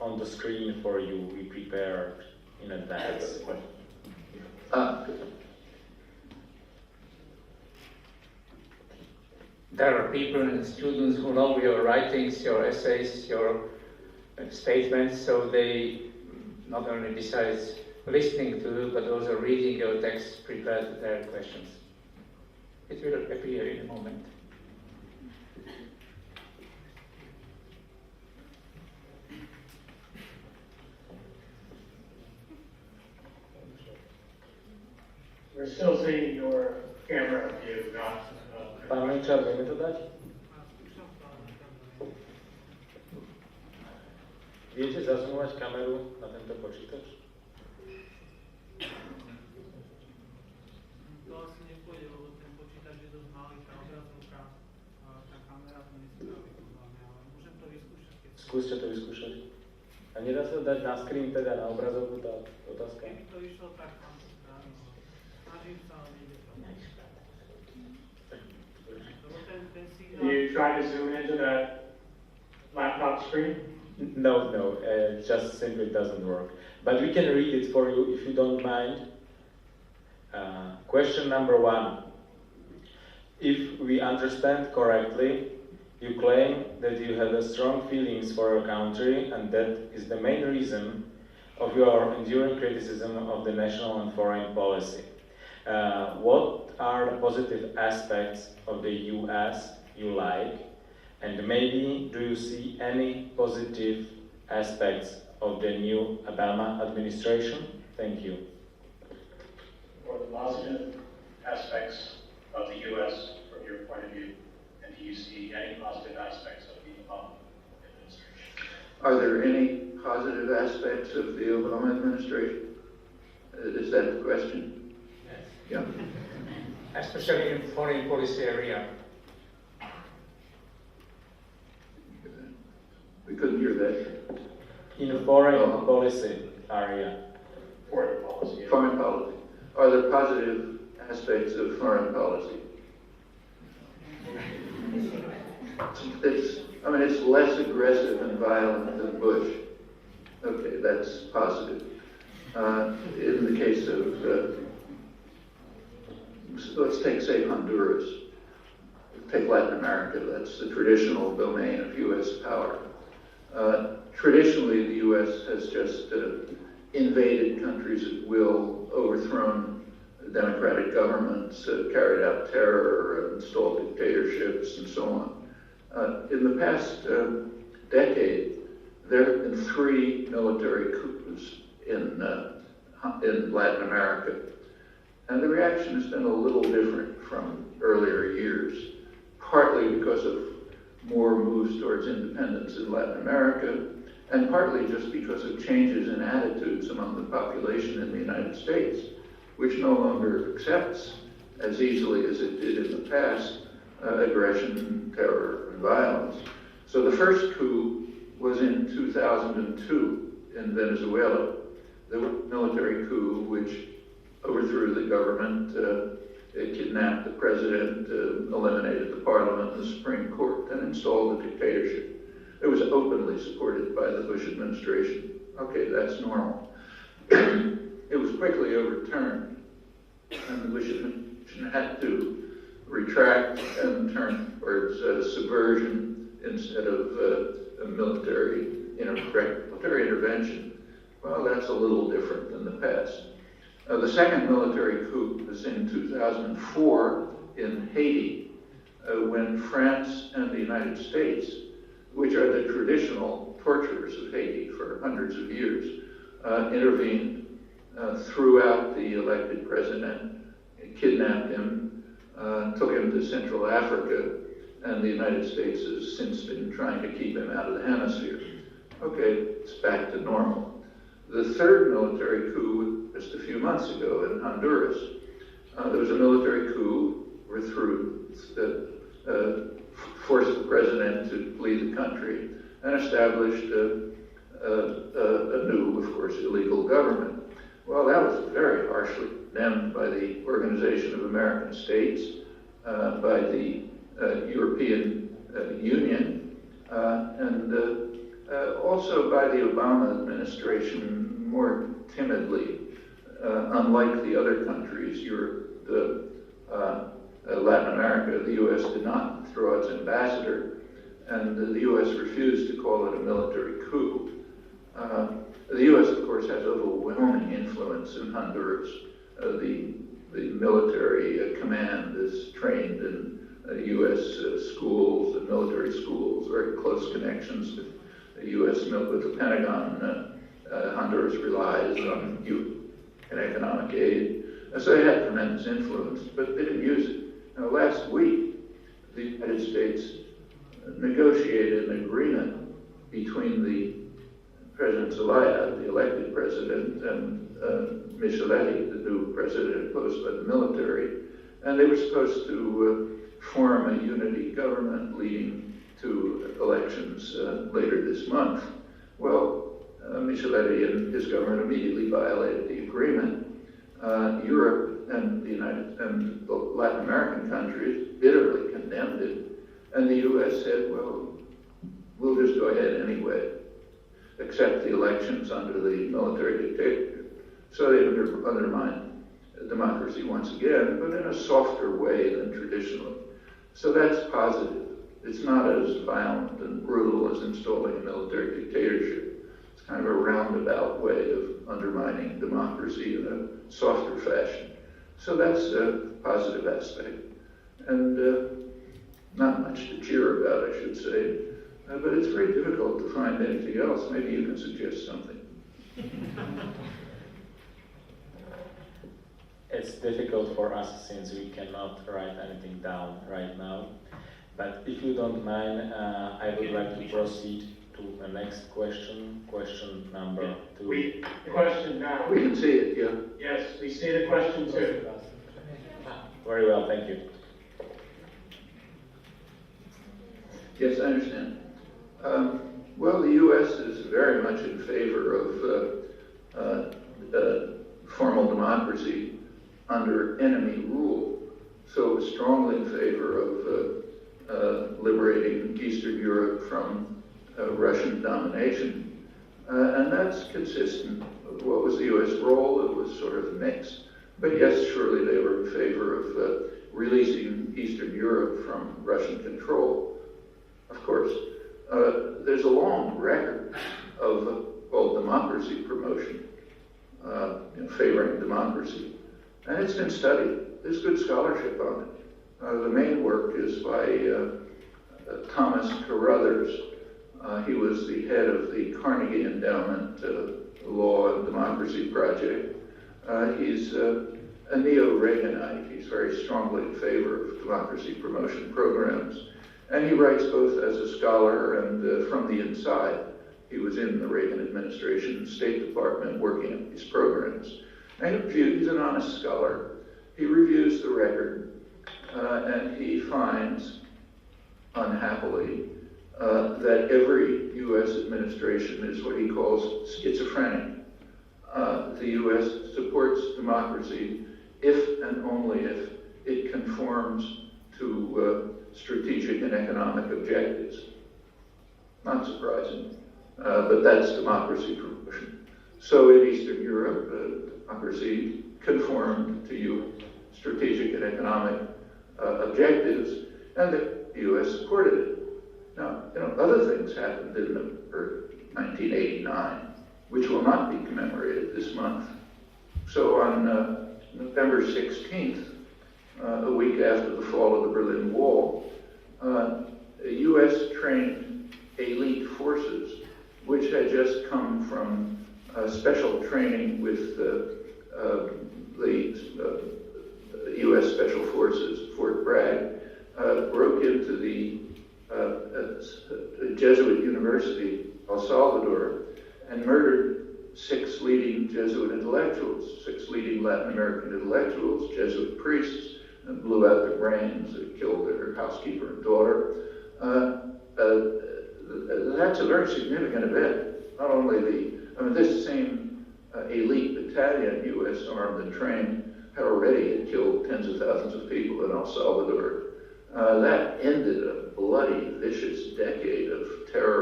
on the screen for you. We prepared in advance. There are people and students who know your writings, your essays, your statements, so they not only decide listening to you, but also reading your text, prepare their questions. It will appear in a moment. We're still seeing your camera view, not... Pán Menčar, vieme to dať? Viete zazumovať kameru na tento počítač? To asi nepôjde, lebo ten počítač je dosť malý, tá obrazovka, tá kamera to nespraví podľa mňa, ale môžem to vyskúšať. Skúste to vyskúšať. A nedá sa dať na screen, teda na obrazovku tá otázka? Keby to išlo tak, mám to správne. Snažím sa, ale nejde to. You try to zoom into that laptop screen? No, it just simply doesn't work. But we can read it for you if you don't mind. Question number 1. If we understand correctly, you claim that you have a strong feelings for your country and that is the main reason of your enduring criticism of the national and foreign policy. What are the positive aspects of the US you like? And maybe do you see any positive aspects of the new Obama administration? Thank you. Or the positive aspects of the U.S. from your point of view? And do you see any positive aspects of the Obama administration? Are there any positive aspects of the Obama administration? Is that the question? Yes. Yeah. Especially in foreign policy area. We couldn't hear that. In foreign policy area. Foreign policy. Foreign policy. Are there positive aspects of foreign policy? It's less aggressive and violent than Bush. Okay, that's positive. In the case of, let's take, say, Honduras. Take Latin America, that's the traditional domain of U.S. power. Traditionally, the U.S. has just invaded countries at will, overthrown democratic governments, carried out terror, installed dictatorships, and so on. In the past decade, there have been 3 military coups in Latin America. And the reaction has been a little different from earlier years, partly because of more moves towards independence in Latin America, and partly just because of changes in attitudes among the population in the United States, which no longer accepts as easily as it did in the past aggression, terror, and violence. So the first coup was in 2002 in Venezuela. The military coup which overthrew the government, it kidnapped the president, eliminated the parliament and the Supreme Court, and installed a dictatorship. It was openly supported by the Bush administration. Okay, that's normal. It was quickly overturned, and the Bush administration had to retract and turn towards subversion instead of a military intervention. Well, that's a little different than the past. The second military coup was in 2004 in Haiti, when France and the United States, which are the traditional torturers of Haiti for hundreds of years, intervened, threw out the elected president, kidnapped him, took him to Central Africa, and the United States has since been trying to keep him out of the hemisphere. Okay, it's back to normal. The third military coup just a few months ago in Honduras. There was a military coup that forced the president to flee the country and established a new, of course, illegal government. Well, that was very harshly condemned by the Organization of American States, by the European Union, and Also by the Obama administration, more timidly, unlike the other countries, Latin America, the U.S. did not throw its ambassador, and the U.S. refused to call it a military coup. The U.S., of course, has overwhelming influence in Honduras. The military command is trained in U.S. schools and military schools, very close connections with the U.S. with the Pentagon. Honduras relies on economic aid. So they had tremendous influence, but they didn't use it. Now, last week, the United States negotiated an agreement between the President Zelaya, the elected president, and Micheletti, the new president imposed by the military, and they were supposed to form a unity government leading to elections later this month. Well, Micheletti and his government immediately violated the agreement. Europe and the Latin American countries bitterly condemned it, and the U.S. said, well, we'll just go ahead anyway, accept the elections under the military dictatorship. So they undermined democracy once again, but in a softer way than traditionally. So that's positive. It's not as violent and brutal as installing a military dictatorship. It's kind of a roundabout way of undermining democracy in a softer fashion. So that's a positive aspect. And not much to cheer about, I should say. But it's very difficult to find anything else. Maybe you can suggest something. It's difficult for us since we cannot write anything down right now. But if you don't mind, I would like to proceed to the next question, question number 2. The question now. We can see it, yeah. Yes, we see the question too. Very well, thank you. Yes, I understand. Well, the U.S. is very much in favor of formal democracy under enemy rule. So it's strongly in favor of liberating Eastern Europe from Russian domination. And that's consistent with what was the U.S. role. It was sort of mixed. But yes, surely they were in favor of releasing Eastern Europe from Russian control. Of course, there's a long record of democracy promotion, favoring democracy. And it's been studied. There's good scholarship on it. The main work is by Thomas Carruthers. He was the head of the Carnegie Endowment Law and Democracy Project. He's a neo-Reaganite. He's very strongly in favor of democracy promotion programs. And he writes both as a scholar and from the inside. He was in the Reagan administration State Department working on these programs. And he's an honest scholar. He reviews the record and he finds, unhappily, that every U.S. administration is what he calls schizophrenic. The U.S. supports democracy if and only if it conforms to strategic and economic objectives. Not surprising, but that's democracy promotion. So in Eastern Europe, democracy conformed to strategic and economic objectives, and the U.S. supported it. Now, other things happened in 1989, which will not be commemorated this month. So on November 16th, a week after the fall of the Berlin Wall, U.S. trained elite forces, which had just come from special training with the U.S. Special Forces, Fort Bragg, broke into the Jesuit University, El Salvador, and murdered 6 leading Jesuit intellectuals, 6 leading Latin American intellectuals, Jesuit priests, and blew out their brains, killed their housekeeper and daughter. That's a very significant event. Not only this same elite battalion, U.S. armed and trained, had already killed tens of thousands of people in El Salvador. That ended a bloody, vicious decade of terror